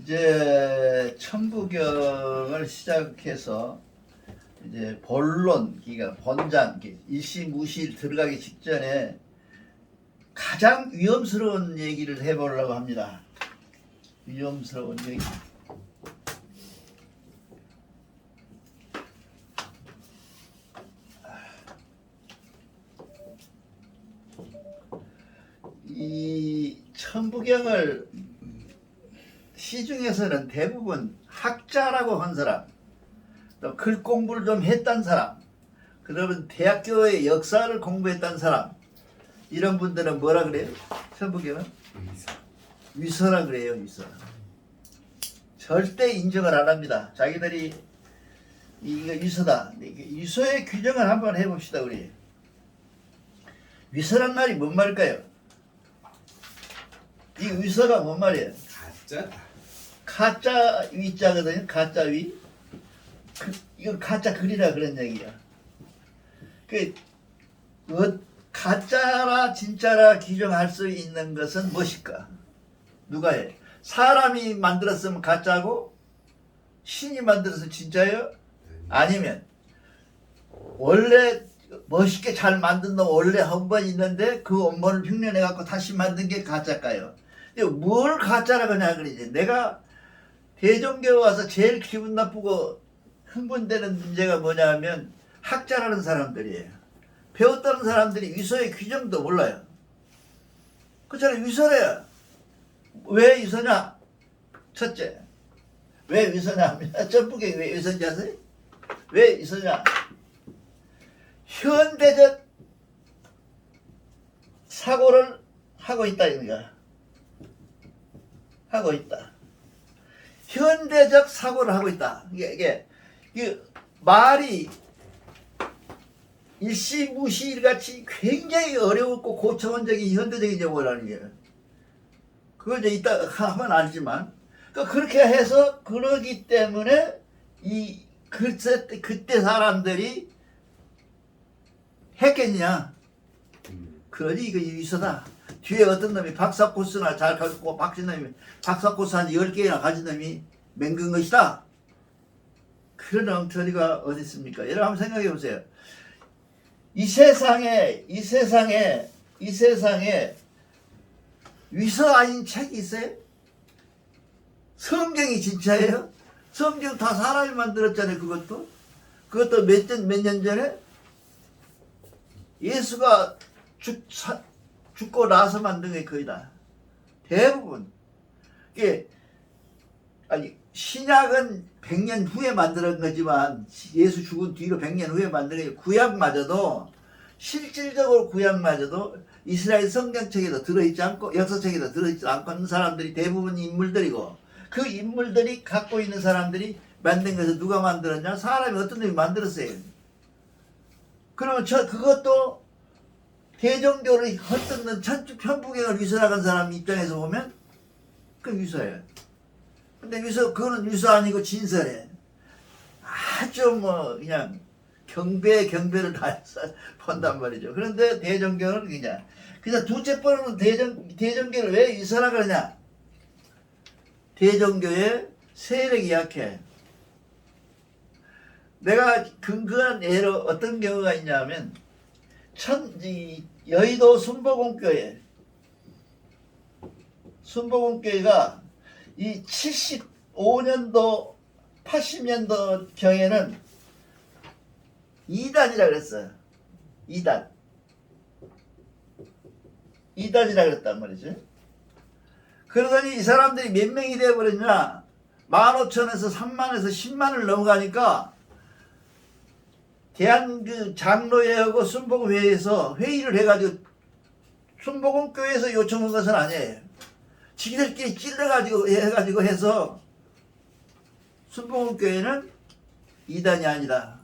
이제 천부경을 시작해서 이제 본론, 그러니까 본장, 일시무시 들어가기 직전에 가장 위험스러운 얘기를 해보려고 합니다. 위험스러운 얘기. 이 천부경을 시중에서는 대부분 학자라고 한 사람, 또 글 공부를 좀 했던 사람, 그러면 대학교의 역사를 공부했던 사람, 이런 분들은 뭐라 그래요? 천부경은? 위서라 그래요. 위서. 절대 인정을 안 합니다. 자기들이 이거 위서다. 위서의 규정을 한번 해봅시다. 우리 위서란 말이 뭔 말일까요? 이 위서가 뭔 말이에요? 가짜 위자거든요. 가짜 위. 이건 가짜 글이라 그런 얘기야. 가짜라 진짜라 규정할 수 있는 것은 무엇일까? 누가 해? 사람이 만들었으면 가짜고 신이 만들어서 진짜예요? 아니면 원래 멋있게 잘 만든 놈 원래 한 번 있는데 그 원본을 흉내내 갖고 다시 만든 게 가짜일까요? 뭘 가짜라고 하냐 그러지. 내가 대종교에 와서 제일 기분 나쁘고 흥분되는 문제가 뭐냐 하면 학자라는 사람들이에요. 배웠다는 사람들이 위서의 규정도 몰라요. 그렇잖아요. 위서래요. 왜 위서냐? 첫째, 왜 위서냐 하면 천부경이 왜 위서인지 아세요? 왜 위서냐? 현대적 사고를 하고 있다 이거야. 하고 있다. 현대적 사고를 하고 있다. 이게 말이 일시무시 같이 굉장히 어려웠고 고차원적인 현대적인 용어라는 게 그걸 이제 이따 하면 알지만 그렇게 해서 그러기 때문에 그때 사람들이 했겠냐? 그러니 이거 위서다. 뒤에 어떤 놈이 박사 코스나 잘 가지고 박사님이 박사 코스 한 10개나 가진 놈이 맹근 것이다. 그런 엉터리가 어디 있습니까? 여러분 한번 생각해 보세요. 이 세상에 위서 아닌 책이 있어요? 성경이 진짜예요? 성경 다 사람이 만들었잖아요. 그것도 몇 년 전에 예수가 죽고 나서 만든 게 거의 다. 대부분. 신약은 100년 후에 만든 거지만 예수 죽은 뒤로 100년 후에 만든 게 구약마저도 실질적으로 구약마저도 이스라엘 성경책에도 들어있지 않고 역사책에도 들어있지 않고 하는 사람들이 대부분 인물들이고 그 인물들이 갖고 있는 사람들이 만든 것을 누가 만들었냐? 사람이 어떤 놈이 만들었어요. 그러면 그것도 대종교를 헛듣는 천부경을 위서나간 사람 입장에서 보면 그 위서예요. 근데 그거는 위서 아니고 진설해. 아주 그냥 경배를 다해서 본단 말이죠. 그런데 대종교는 그냥. 그래서 둘째 번째는 대종교를 왜 위서라 그러냐? 대종교의 세력이 약해. 내가 근거한 예로 어떤 경우가 있냐면 여의도 순복음교회가 이 75년도 80년도 경에는 2단이라 그랬어요. 2단이라 그랬단 말이죠. 그러더니 이 사람들이 몇 명이 되어버렸냐? 15,000에서 3만에서 10만을 넘어가니까 대한 장로회하고 순복음회에서 회의를 해가지고 순복음교회에서 요청한 것은 아니에요. 지들끼리 찔러가지고 해서 순복음교회는 2단이 아니다.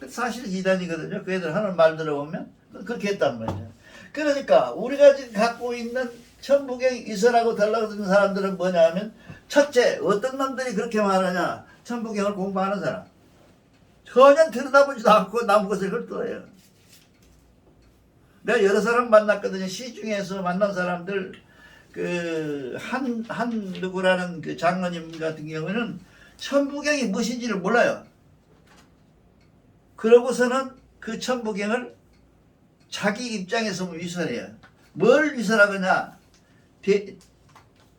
사실 2단이거든요. 그 애들 하는 말 들어보면 그렇게 했단 말이죠. 그러니까 우리가 지금 갖고 있는 천부경 위서라고 달라붙는 사람들은 뭐냐 하면 첫째, 어떤 놈들이 그렇게 말하냐? 천부경을 공부하는 사람. 전혀 들여다보지도 않고 남은 것을 헐뜯어요. 내가 여러 사람 만났거든요. 시중에서 만난 사람들 한 누구라는 그 장로님 같은 경우에는 천부경이 무엇인지를 몰라요. 그러고서는 그 천부경을 자기 입장에서 위선해요. 뭘 위선하느냐?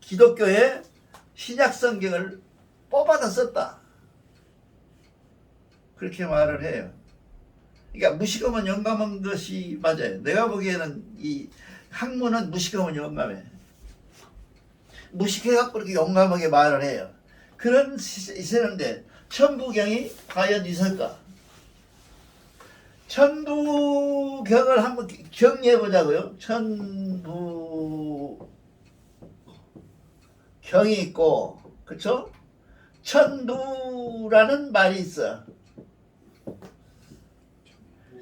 기독교의 신약 성경을 뽑아다 썼다. 그렇게 말을 해요. 그러니까 무식하면 용감한 것이 맞아요. 내가 보기에는 이 학문은 무식하면 용감해. 무식해갖고 그렇게 용감하게 말을 해요. 그런 있었는데 천부경이 과연 있을까? 천부경을 한번 정리해 보자고요. 천부경이 있고, 그렇죠? 천부라는 말이 있어.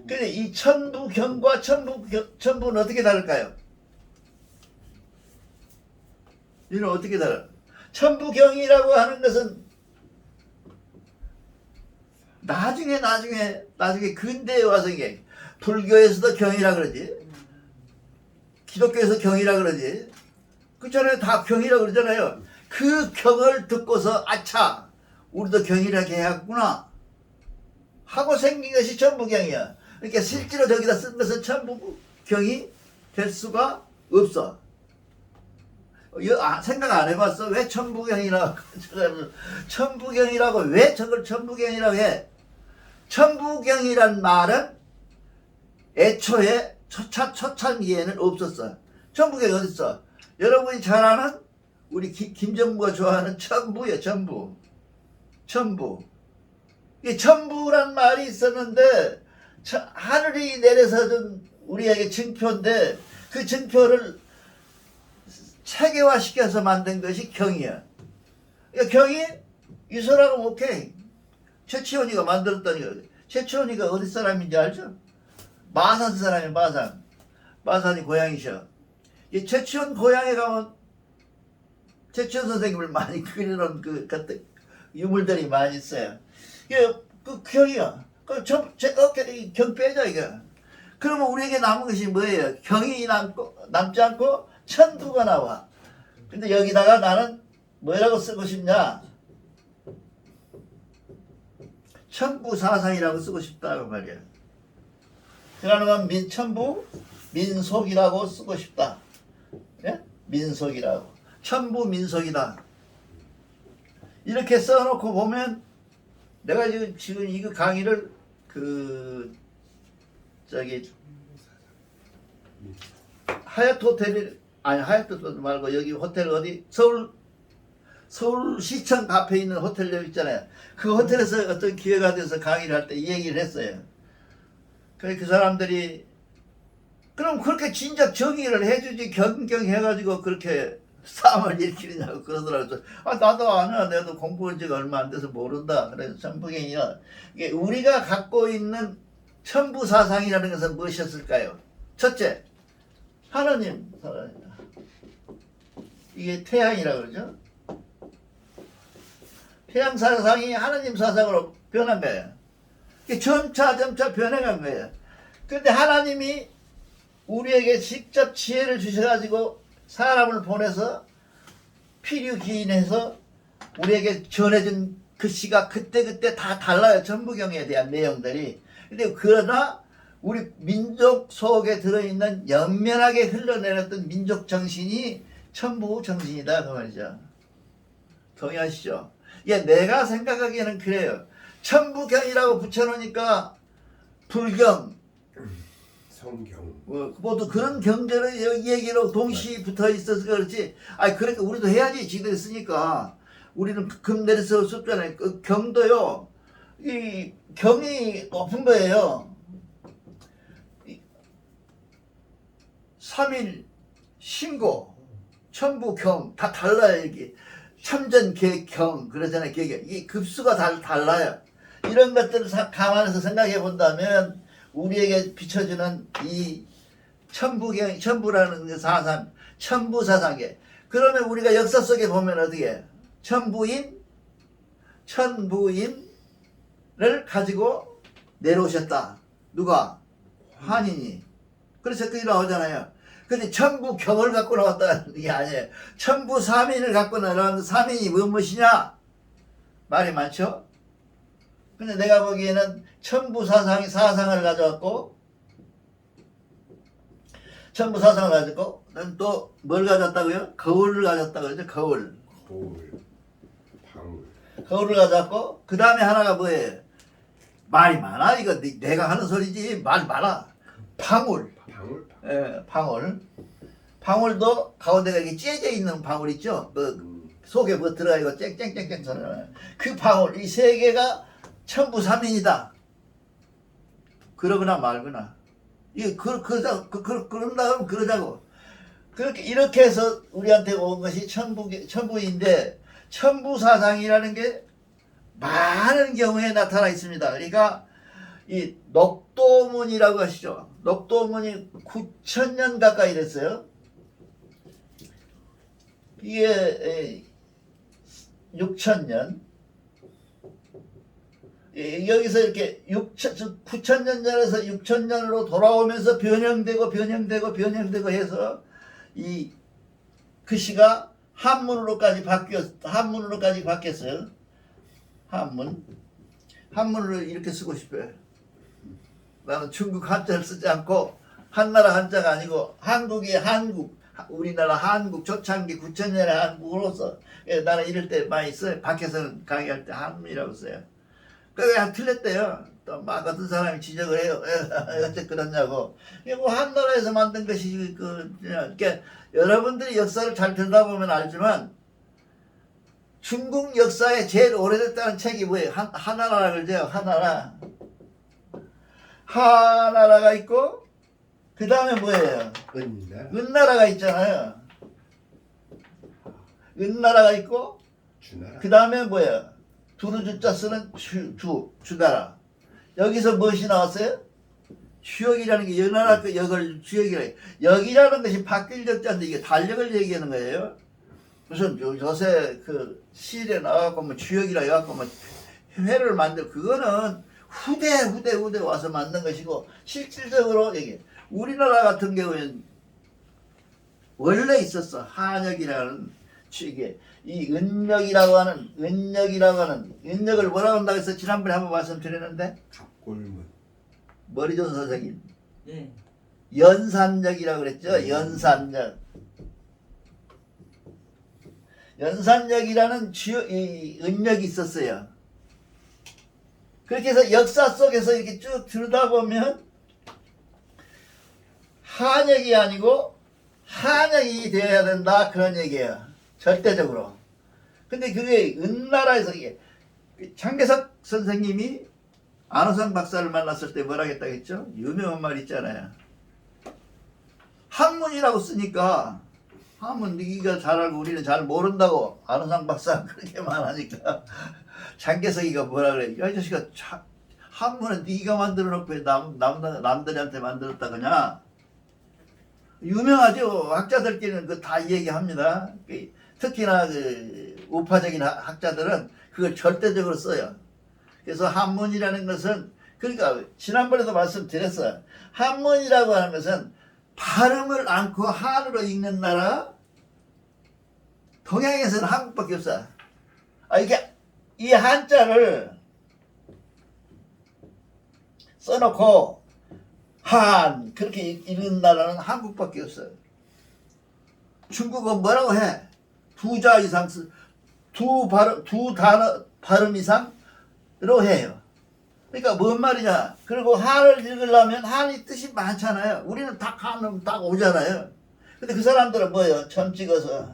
근데 이 천부경과 천부는 어떻게 다를까요? 이는 어떻게 달라? 천부경이라고 하는 것은 나중에 근대에 와서 이게 불교에서도 경이라 그러지, 기독교에서 경이라 그러지, 그전에 다 경이라 그러잖아요. 그 경을 듣고서 아차, 우리도 경이라게 해야겠구나 하고 생긴 것이 천부경이야. 그러니까 실제로 저기다 쓴 것은 천부경이 될 수가 없어. 생각 안 해봤어? 왜 천부경이라고 왜 저걸 천부경이라고 해? 천부경이란 말은 애초에 초창기에는 없었어. 천부경이 어딨어? 여러분이 잘 아는 우리 김정부가 좋아하는 천부예요. 천부. 이 천부란 말이 있었는데 하늘이 내려서 준 우리에게 증표인데 그 증표를 체계화시켜서 만든 것이 경이야. 그러니까 경이 유서라고 오케이. 최치원이가 만들었다니까. 최치원이가 어디 사람인지 알죠? 마산 사람이 마산이 고향이셔. 이 최치원 고향에 가면 최치원 선생님을 많이 그려놓은 그 같은 유물들이 많이 있어요. 그 경이야. 경 빼자 이거. 그러면 우리에게 남은 것이 뭐예요? 경이 남지 않고 천부가 나와. 근데 여기다가 나는 뭐라고 쓰고 싶냐? 천부사상이라고 쓰고 싶다고 말이야. 그러면 천부 민속이라고 쓰고 싶다. 예? 민속이라고. 천부 민속이다. 이렇게 써놓고 보면 내가 지금 이거 강의를 하얏트 호텔이 하얏트 말고 여기 호텔 어디 서울시청 앞에 있는 호텔 여기 있잖아요. 그 호텔에서 어떤 기회가 돼서 강의를 할 때 이 얘기를 했어요. 그 사람들이 그럼 그렇게 진작 정의를 해주지 경경해가지고 그렇게 싸움을 일으키느냐고 그러더라고요. 나도 아냐. 내도 공부한 지가 얼마 안 돼서 모른다. 그래서 천부경이야. 이게 우리가 갖고 있는 천부사상이라는 것은 무엇이었을까요? 첫째, 하나님. 이게 태양이라고 그러죠. 태양 사상이 하나님 사상으로 변한 거예요. 이게 점차 변해간 거예요. 그런데 하나님이 우리에게 직접 지혜를 주셔가지고 사람을 보내서 필요 기인해서 우리에게 전해준 글씨가 그때 다 달라요. 천부경에 대한 내용들이. 근데 그러나 우리 민족 속에 들어있는 연면하게 흘러내렸던 민족 정신이 천부 정신이다 그 말이죠. 동의하시죠? 예, 내가 생각하기에는 그래요. 천부경이라고 붙여놓으니까 불경, 성경, 모두 그런 경제를 얘기로 동시에 붙어 있어서 그렇지. 그러니까 우리도 해야지. 지들이 쓰니까. 우리는 금 내려서 썼잖아요. 경도요. 이 경이 높은 거예요. 3일 신고, 천부경 다 달라요. 이게 참전계경 그러잖아요. 이 급수가 달라요. 이런 것들을 감안해서 생각해 본다면 우리에게 비춰주는 이 천부라는 사상, 천부사상에 그러면 우리가 역사 속에 보면 어떻게 천부인을 가지고 내려오셨다. 누가? 환인이. 그래서 그게 나오잖아요. 근데 천부 경을 갖고 나왔다는 게 아니에요. 천부 사민을 갖고 나왔는데 사민이 무엇이냐? 말이 많죠? 근데 내가 보기에는 천부 사상을 가져왔고, 천부 사상을 가졌고, 또 뭘 가졌다고요? 거울을 가졌다고 그러죠? 거울. 거울, 방울, 거울을 가졌고, 그 다음에 하나가 뭐예요? 말이 많아. 이거 내가 하는 소리지. 말 많아. 방울. 방울, 예, 방울. 방울도 가운데가 이렇게 째져 있는 방울 있죠? 그 속에 뭐 들어가 있고 쨍쨍쨍쨍 소리나요. 그 방울, 이 세 개가 천부삼인이다. 그러거나 말거나. 이게 그런다 그러자고. 그렇게 이렇게 해서 우리한테 온 것이 천부인데, 천부사상이라는 게 많은 경우에 나타나 있습니다. 그러니까 이 녹도문이라고 하시죠. 녹도문이 9,000년 가까이 됐어요. 이게 6,000년. 여기서 이렇게 9,000년 전에서 6,000년으로 돌아오면서 변형되고 해서 이 글씨가 한문으로까지 바뀌었어요. 한문으로 이렇게 쓰고 싶어요. 나는 중국 한자를 쓰지 않고 한나라 한자가 아니고 한국의 한국, 우리나라 한국 초창기 9,000년의 한국으로서 나는 이럴 때 많이 써요. 밖에서는 강의할 때 한문이라고 써요. 그게 틀렸대요. 또 막 어떤 사람이 지적을 해요. 어째 그러냐고. 이게 뭐 한나라에서 만든 것이 그러니까 여러분들이 역사를 잘 들여다보면 알지만 중국 역사에 제일 오래됐다는 책이 뭐예요? 하나라 그러죠. 하나라가 있고 그 다음에 뭐예요? 은나라, 은나라가 있잖아요. 은나라가 있고 주나라, 그 다음에 뭐예요? 두루주자 쓰는 주나라. 여기서 무엇이 나왔어요? 주역이라는 게 연하라 그 역을 주역이라. 역이라는 것이 바뀔 적자인데 이게 달력을 얘기하는 거예요. 무슨 요새 그 시일에 나와갖고 뭐 주역이라 해갖고 뭐 회를 만들 그거는 후대 와서 만든 것이고 실질적으로 이게 우리나라 같은 경우에는 원래 있었어. 한역이라는 이게 이 은역이라고 하는 은역을 뭐라고 한다고 해서 지난번에 한번 말씀드렸는데 갑골문, 머리 좋은 선생님 네. 연산역이라고 그랬죠. 연산역이라는 이 은역이 있었어요. 그렇게 해서 역사 속에서 이렇게 쭉 들여다보면 한역이 아니고 한역이 되어야 된다 그런 얘기예요. 절대적으로. 근데 그게 은나라에서 이게 장개석 선생님이 안호상 박사를 만났을 때 뭐라 했다고 했죠? 유명한 말 있잖아요. 한문이라고 쓰니까 한문 네가 잘 알고 우리는 잘 모른다고 안호상 박사 그렇게 말하니까 장개석이가 뭐라 그래? 야, 이 자식아, 한문은 네가 만들어 놓고 왜 남들한테 만들었다 그냐? 유명하죠. 학자들끼리는 그 다 얘기합니다. 특히나 그 우파적인 학자들은 그걸 절대적으로 써요. 그래서 한문이라는 것은 그러니까 지난번에도 말씀드렸어요. 한문이라고 하는 것은 발음을 않고 한으로 읽는 나라 동양에서는 한국밖에 없어. 이게 이 한자를 써놓고 한 그렇게 읽는 나라는 한국밖에 없어요. 중국은 뭐라고 해? 두 단어 발음 이상으로 해요. 그러니까 뭔 말이냐? 그리고 한을 읽으려면 한이 뜻이 많잖아요. 우리는 딱 한은 딱 오잖아요. 근데 그 사람들은 뭐예요? 점 찍어서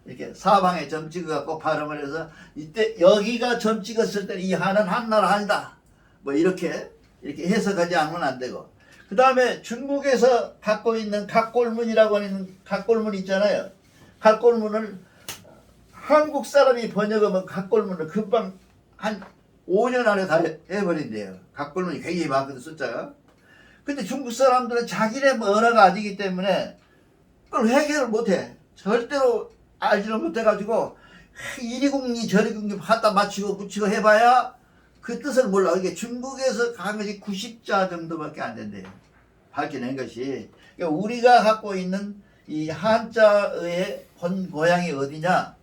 이렇게 사방에 점 찍어갖고 발음을 해서 이때 여기가 점 찍었을 때 이 한은 한나라 한이다. 뭐 이렇게 해석하지 않으면 안 되고. 그 다음에 중국에서 갖고 있는 각골문이라고 하는 각골문 있잖아요. 각골문을 한국 사람이 번역하면 각골문을 금방 한 5년 안에 다 해버린대요. 각골문이 굉장히 많거든, 숫자가. 근데 중국 사람들은 자기네 언어가 아니기 때문에 그걸 해결을 못해. 절대로 알지를 못해가지고 이리궁리 저리궁리 갖다 맞추고 붙이고 해봐야 그 뜻을 몰라. 이게 중국에서 간 것이 90자 정도밖에 안 된대요. 밝혀낸 것이. 그러니까 우리가 갖고 있는 이 한자의 본 고향이 어디냐?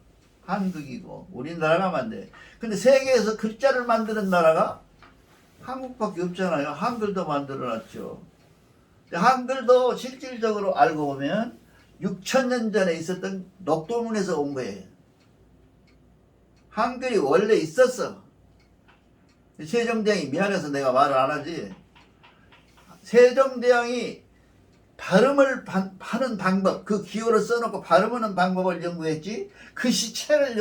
한국이고 우리나라가 만들어요. 근데 세계에서 글자를 만드는 나라가 한국밖에 없잖아요. 한글도 만들어놨죠. 한글도 실질적으로 알고 보면 6,000년 전에 있었던 녹도문에서 온 거예요. 한글이 원래 있었어. 세종대왕이 미안해서 내가 말을 안 하지. 세종대왕이 발음을 하는 방법, 그 기호를 써놓고 발음하는 방법을 연구했지, 그 시체를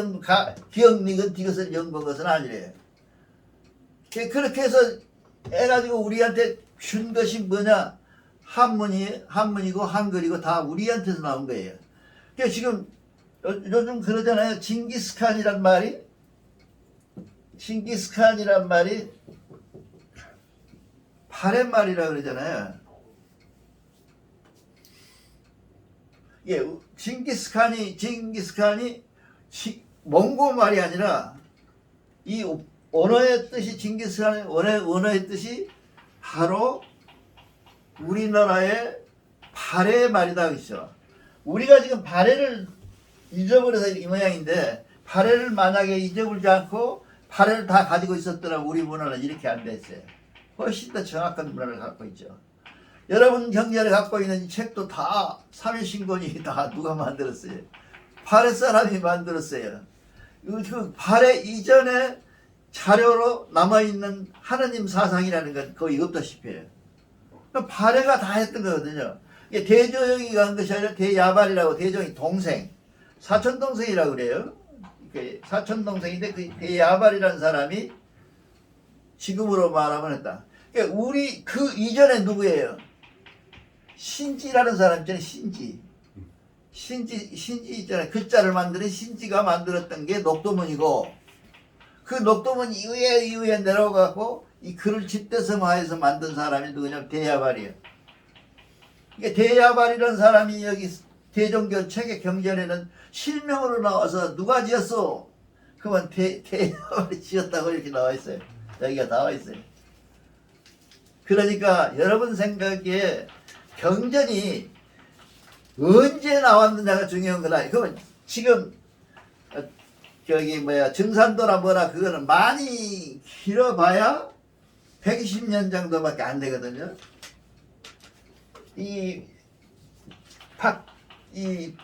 기억니은 디귿을 연구한 것은 아니래요. 그렇게 해서 해가지고 우리한테 준 것이 뭐냐? 한문이고 한글이고 다 우리한테서 나온 거예요. 그러니까 지금 요즘 그러잖아요. 징기스칸이란 말이 바렛말이라 그러잖아요. 예, 징기스칸이 몽고 말이 아니라 이 언어의 뜻이 징기스칸의 언어의 뜻이 바로 우리나라의 발해 말이다 그죠. 우리가 지금 발해를 잊어버려서 이 모양인데 발해를 만약에 잊어버리지 않고 발해를 다 가지고 있었더라면 우리 문화는 이렇게 안 됐어요. 훨씬 더 정확한 문화를 갖고 있죠. 여러분 경제를 갖고 있는 이 책도 다 삼일신권이 다 누가 만들었어요? 발해 사람이 만들었어요. 그 발해 이전에 자료로 남아있는 하느님 사상이라는 건 거의 없다시피 해요. 발해가 다 했던 거거든요. 이게 대조영이 간 것이 아니라 대야발이라고, 대종이 동생, 사촌동생이라고 그래요. 사촌동생인데 그 대야발이라는 사람이 지금으로 말하면 했다. 그러니까 우리 그 이전에 누구예요? 신지라는 사람 있잖아요. 신지 있잖아요. 글자를 만드는 신지가 만들었던 게 녹도문이고, 그 녹도문 이후에 내려가고 이 글을 집대성화해서 만든 사람이 누구냐면 대야발이에요. 그러니까 대야발이라는 사람이 여기 대종교 책의 경전에는 실명으로 나와서 누가 지었어? 그러면 대야발이 지었다고 이렇게 나와 있어요. 여기가 나와 있어요. 그러니까 여러분 생각에 경전이 언제 나왔느냐가 중요한 거다. 그러면 지금 증산도나 뭐나 그거는 많이 길어봐야 120년 정도밖에 안 되거든요. 이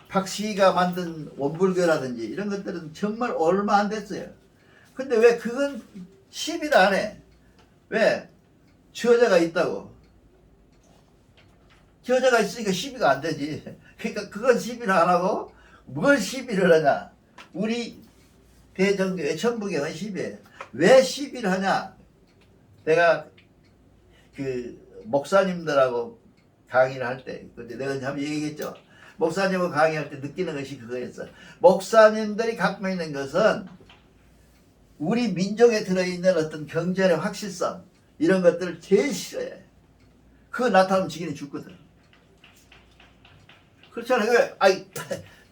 박씨가 만든 원불교라든지 이런 것들은 정말 얼마 안 됐어요. 근데 왜 그건 시비를 안 해? 왜? 저자가 있다고. 저자가 있으니까 시비가 안 되지. 그러니까 그건 시비를 안 하고 뭘 시비를 하냐? 우리 대종교의 천부경은 시비예요. 왜 시비를 하냐? 내가 그 목사님들하고 강의를 할 때, 근데 내가 한번 얘기했죠. 목사님하고 강의할 때 느끼는 것이 그거였어. 목사님들이 갖고 있는 것은 우리 민족에 들어있는 어떤 경전의 확실성, 이런 것들을 제일 싫어해. 그거 나타나면 지기는 죽거든. 그렇잖아요.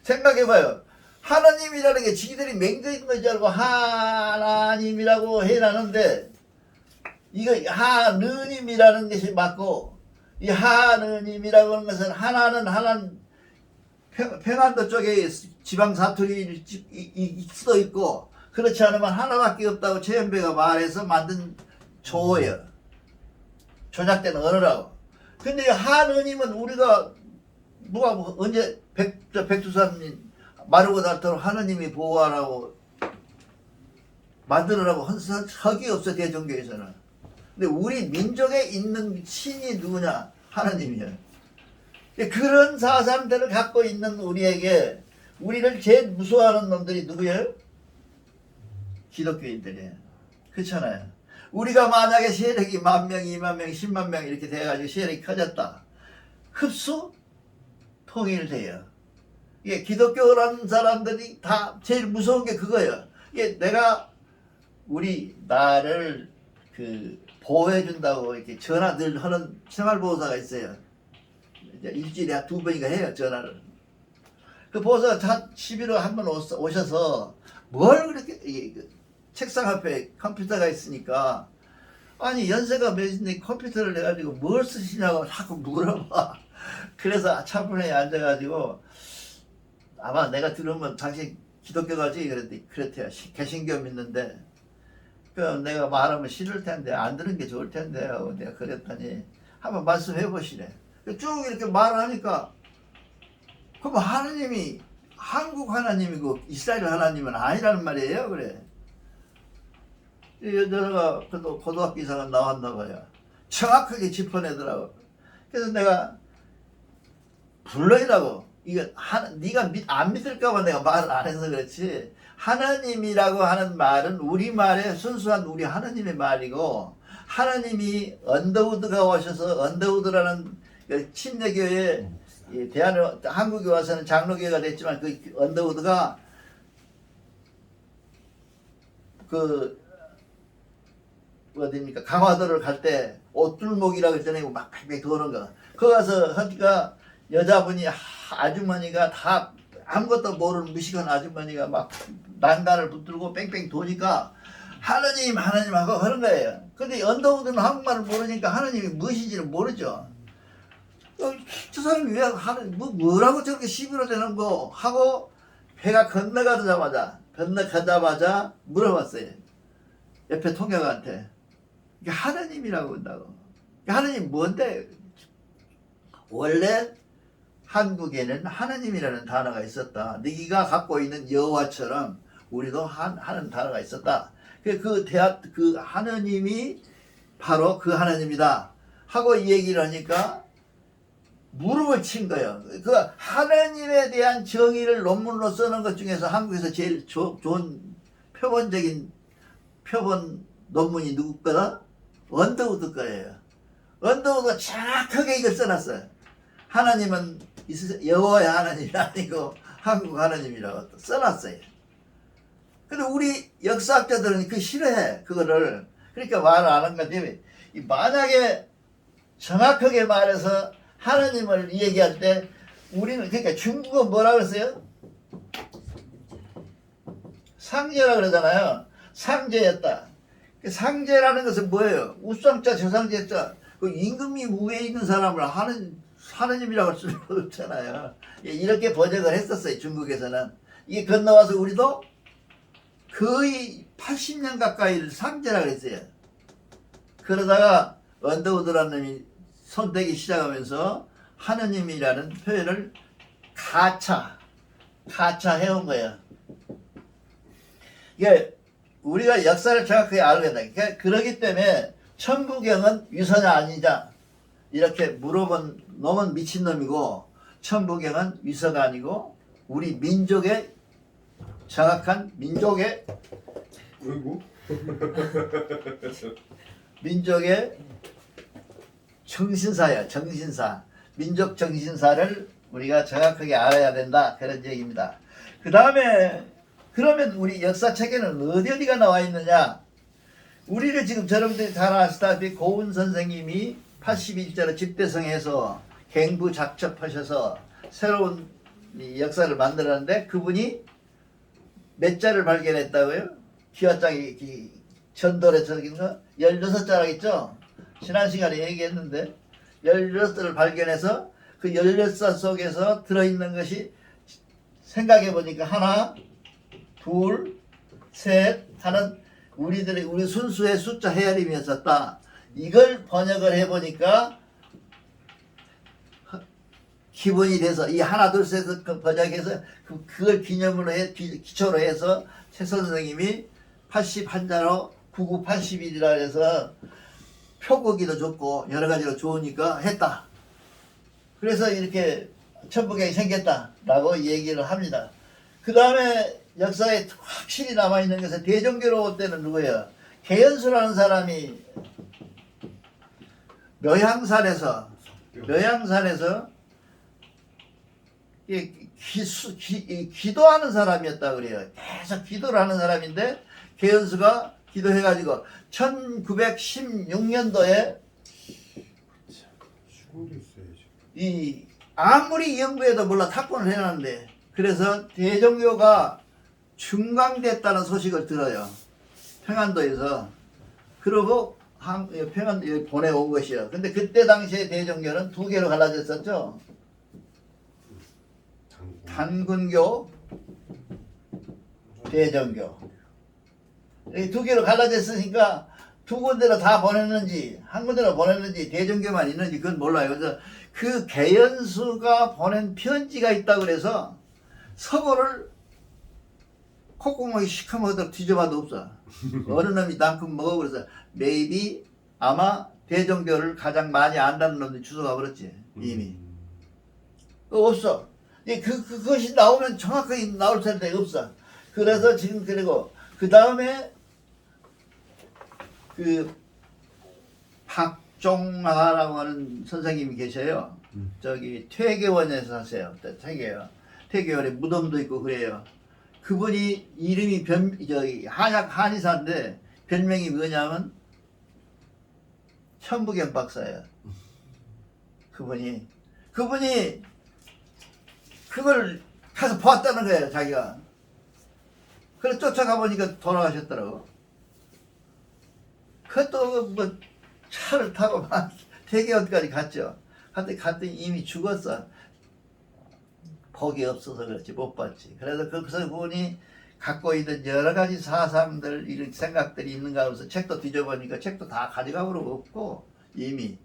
생각해봐요. 하나님이라는 게 지들이 맹자인 것이 알고 하나님이라고 해놨는데, 이거 하느님이라는 것이 맞고, 이 하느님이라고 하는 것은 하나는 평안도 쪽에 지방 사투리일 수도 있고, 그렇지 않으면 하나밖에 없다고 최연배가 말해서 만든 조어예요. 조작된 언어라고. 근데 하느님은 우리가 누가 언제 백두산 마르고 닳도록 하느님이 보호하라고 만들으라고 한 적이 없어, 대종교에서는. 근데 우리 민족에 있는 신이 누구냐? 하느님이에요. 그런 사상들을 갖고 있는 우리에게 우리를 제일 무서워하는 놈들이 누구예요? 기독교인들이에요. 그렇잖아요. 우리가 만약에 세력이 10,000명, 20,000명, 100,000명 이렇게 돼가지고 세력이 커졌다. 흡수? 통일돼요. 이게 기독교라는 사람들이 다 제일 무서운 게 그거예요. 이게 내가 나를 보호해준다고 이렇게 전화 늘 하는 생활보호사가 있어요. 이제 일주일에 2번인가 해요, 전화를. 그 보호사가 시비로 한번 오셔서 뭘 그렇게, 책상 앞에 컴퓨터가 있으니까, 아니, 연세가 몇인데 컴퓨터를 해가지고 뭘 쓰시냐고 자꾸 물어봐. 그래서 차분히 앉아가지고 아마 내가 들으면 당신 기독교 가지 그랬대요. 개신교 믿는데 그럼 내가 말하면 싫을 텐데 안 들은 게 좋을 텐데 하고 내가 그랬더니 한번 말씀해 보시래. 쭉 이렇게 말을 하니까 그럼 하나님이 한국 하나님이고 이스라엘 하나님은 아니라는 말이에요. 그래. 이 여자가 고등학교 이상은 나왔나 봐요. 정확하게 짚어내더라고. 그래서 내가 불러이라고. 이거 네가 안 믿을까봐 내가 말을 안 해서 그렇지. 하나님이라고 하는 말은 우리말의 순수한 우리 하나님의 말이고, 하나님이 언더우드가 오셔서 언더우드라는 침례교회 한국에 와서는 장로교회가 됐지만 그 언더우드가 어디입니까? 강화도를 갈 때 옷둘목이라고 했잖아요. 막 팽팽 도는 거. 거기 가서 하니까 여자분이 아주머니가 다 아무것도 모르는 무식한 아주머니가 막 난간을 붙들고 뺑뺑 도니까 하나님 하고 하는 거예요. 근데 언더우드는 한국말을 모르니까 하나님이 무엇인지를 모르죠. 저 사람이 왜 뭐라고 저렇게 시비로 되는 거 하고 배가 건너가자마자 물어봤어요. 옆에 통역한테. 이게 하나님이라고 한다고. 하나님 뭔데? 원래 한국에는 하나님이라는 단어가 있었다. 네가 갖고 있는 여호와처럼 우리도 하는 단어가 있었다. 그 하나님이 바로 그 하나님이다 하고 이 얘기를 하니까 무릎을 친 거예요. 그 하나님에 대한 정의를 논문으로 쓰는 것 중에서 한국에서 제일 좋은 표본 논문이 누구 거다? 언더우드 거예요. 언더우드가 정확하게 이걸 써놨어요. 하나님은 여호와의 하나님이 아니고 한국 하나님이라고 써놨어요. 근데 우리 역사학자들은 그 싫어해, 그거를. 그러니까 말을 안 한 건데, 만약에 정확하게 말해서 하나님을 얘기할 때 우리는, 그러니까 중국은 뭐라 그랬어요? 상제라 그러잖아요. 상제였다. 상제라는 것은 뭐예요? 우상자, 저상제자. 그 임금이 위에 있는 사람을 하나님이라고 할 수는 없잖아요. 이렇게 번역을 했었어요, 중국에서는. 이게 건너와서 우리도 거의 80년 가까이를 상제라 그랬어요. 그러다가 언더우드라는 놈이 손대기 시작하면서 하느님이라는 표현을 가차 해온 거예요. 이게 우리가 역사를 정확하게 알아야 된다. 그러기 때문에 천부경은 위선이 아니자 이렇게 물어본 놈은 미친놈이고, 천부경은 위서가 아니고 우리 민족의 정확한 민족의 정신사예요. 정신사. 민족 정신사를 우리가 정확하게 알아야 된다. 그런 얘기입니다. 그 다음에 그러면 우리 역사책에는 어디가 나와 있느냐? 우리를 지금 여러분들이 잘 아시다시피 고은 선생님이 81자로 집대성해서 갱부작첩하셔서 새로운 역사를 만들었는데, 그분이 몇 자를 발견했다고요? 기와장이 전돌에 적인 거 16자락 있죠? 지난 시간에 얘기했는데 16자를 발견해서 그 16자 속에서 들어있는 것이 생각해 보니까 하나, 둘, 셋 하는 우리 순수의 숫자 헤아림이었었다. 이걸 번역을 해보니까 기본이 돼서 이 하나 둘 셋 번역해서 그걸 기초로 해서 최 선생님이 81자로 9981이라 해서 표고기도 좋고 여러 가지로 좋으니까 했다. 그래서 이렇게 천부경이 생겼다라고 얘기를 합니다. 그 다음에 역사에 확실히 남아있는 것은 대종교로 때는 누구예요? 개연수라는 사람이 묘향산에서 기도하는 사람이었다 그래요. 계속 기도를 하는 사람인데, 개연수가 기도해가지고 1916년도에 아무리 연구해도 몰라 탁권을 해놨는데, 그래서 대종교가 중강됐다는 소식을 들어요. 평안도에서. 그러고 평안 보내온 것이요. 근데 그때 당시에 대종교는 두 개로 갈라졌었죠. 단군교, 대종교. 이 두 개로 갈라졌으니까 두 군데로 다 보냈는지 한 군데로 보냈는지 대종교만 있는지 그건 몰라요. 그래서 그 개연수가 보낸 편지가 있다고 그래서 서고를 콧구멍이 시커멓도록 뒤져봐도 없어. 어느 놈이 남큼 먹어. 그래서 maybe 아마 대종교를 가장 많이 안다는 놈이 주소가 그렇지 이미. 없어. 그것이 나오면 정확하게 나올 텐데 없어. 그래서 지금 그리고 그 다음에 그 박종하라고 하는 선생님이 계셔요. 저기 퇴계원에서 하세요. 퇴계원에 무덤도 있고 그래요. 그분이 이름이 저기 한의사인데 별명이 뭐냐면 천부경 박사예요. 그분이 그걸 가서 보았다는 거예요, 자기가. 그래서 쫓아가 보니까 돌아가셨더라고. 그것도 뭐 차를 타고 막 대개원까지 갔죠. 갔더니 이미 죽었어. 복이 없어서 그렇지 못 봤지. 그래서 거기서 그분이 갖고 있는 여러 가지 사상들 이런 생각들이 있는가 하면서 책도 뒤져보니까 책도 다 가져가 버리고 없고 이미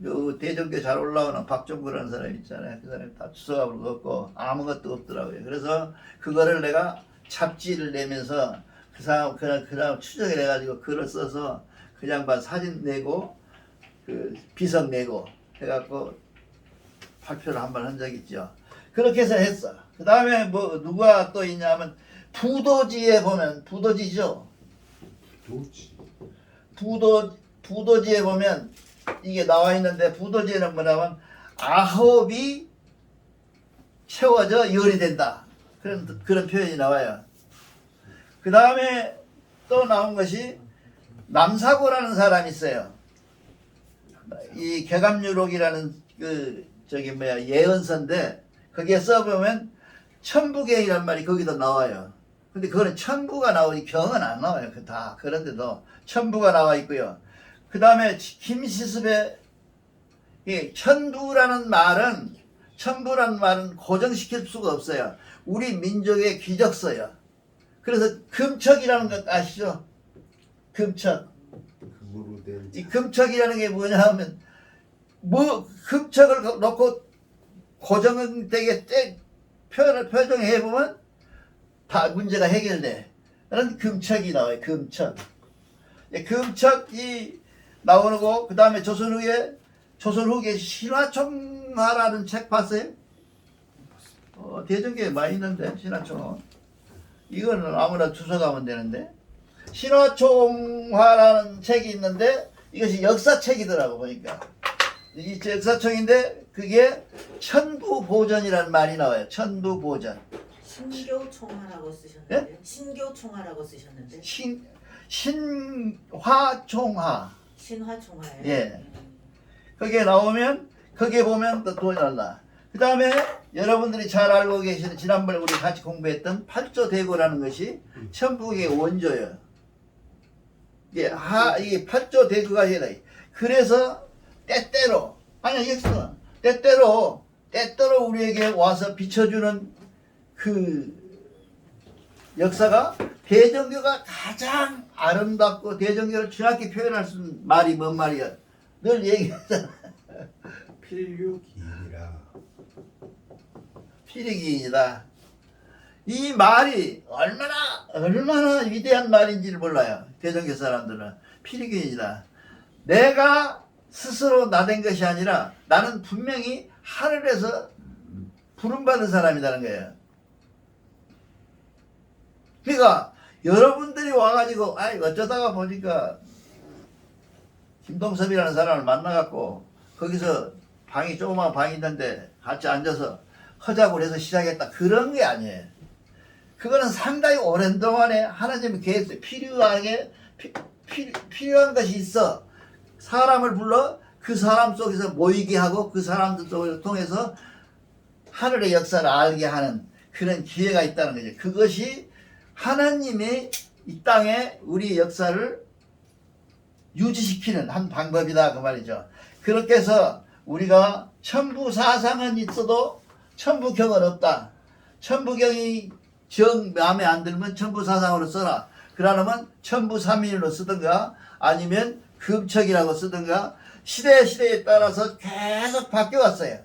요 대종교 잘 올라오는 박종구라는 사람 있잖아요. 그 사람이 다 주워가 버리고 없고 아무것도 없더라고요. 그래서 그거를 내가 잡지를 내면서 그 사람 추적을 해가지고 글을 써서 그 양반 사진 내고 그 비석 내고 해갖고 발표를 한 번 한 적이 있죠. 그렇게 해서 했어. 그 다음에 뭐 누가 또 있냐면 부도지에 보면 부도지죠. 부도지에 보면 이게 나와 있는데 부도지에는 뭐냐면 아홉이 채워져 열이 된다. 그런 표현이 나와요. 그 다음에 또 나온 것이 남사고라는 사람이 있어요. 이 개감유록이라는 예언서인데 거기에 써보면 천부경이란 말이 거기도 나와요. 근데 그거는 천부가 나오니 경은 안 나와요. 다 그런데도 천부가 나와 있고요. 그 다음에 김시습의 천부라는 말은 고정시킬 수가 없어요. 우리 민족의 기적서요. 그래서 금척이라는 것 아시죠? 금척. 이 금척이라는 게 뭐냐 하면 금척을 놓고 고정되게 표정해 보면 다 문제가 해결돼. 그런 금척이 나와요. 금척이 나오고 그 다음에 조선 후기에 신화총화라는 책 봤어요? 대전교에 많이 있는데 신화총화. 이거는 아무나 주워가면 되는데 신화총화라는 책이 있는데 이것이 역사책이더라고 보니까. 이 역사책인데 그게 천부보전이라는 말이 나와요. 천부보전. 신교총화라고 쓰셨는데. 예? 신교총화라고 쓰셨는데. 신화총화. 신화총화예요. 예. 거기에 나오면 거기에 보면 또 돈이 날라. 그 다음에 여러분들이 잘 알고 계시는 지난번에 우리 같이 공부했던 팔조대고라는 것이 천부의 원조예요. 이게 이게 팔조대고가 해야 돼. 그래서 때때로 우리에게 와서 비춰주는 그 역사가 대종교가 가장 아름답고 대종교를 정확히 표현할 수 있는 말이 뭔 말이야? 늘 얘기했잖아. 필요기인이다. 이 말이 얼마나 위대한 말인지를 몰라요. 대종교 사람들은 필요기인이다. 내가 스스로 나된 것이 아니라 나는 분명히 하늘에서 부름받은 사람이라는 거예요. 그러니까 여러분들이 와가지고 어쩌다가 보니까 김동섭이라는 사람을 만나갖고 거기서 조그마한 방이 있는데 같이 앉아서 허작을 해서 시작했다. 그런 게 아니에요. 그거는 상당히 오랜 동안에 하나님의 계획에 필요한 것이 있어. 사람을 불러 그 사람 속에서 모이게 하고 그 사람들 속을 통해서 하늘의 역사를 알게 하는 그런 기회가 있다는 거죠. 그것이 하나님이 이 땅에 우리 역사를 유지시키는 한 방법이다 그 말이죠. 그렇게 해서 우리가 천부사상은 있어도 천부경은 없다. 천부경이 정 마음에 안 들면 천부사상으로 써라. 그러려면 천부삼인으로 쓰든가 아니면 금척이라고 쓰든가 시대에 따라서 계속 바뀌어왔어요.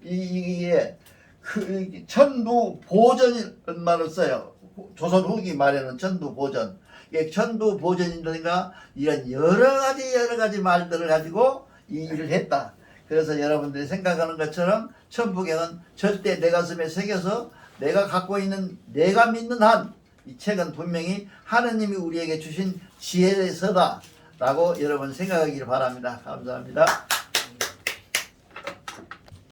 이게 그 천부보전이라는 말을 써요. 조선 후기 말에는 천부보전. 이게 천부보전이라든가 이런 여러 가지 말들을 가지고 이 일을 했다. 그래서 여러분들이 생각하는 것처럼 천부경은 절대 내 가슴에 새겨서 내가 갖고 있는 내가 믿는 한 이 책은 분명히 하느님이 우리에게 주신 지혜서다 라고 여러분 생각하기를 바랍니다. 감사합니다.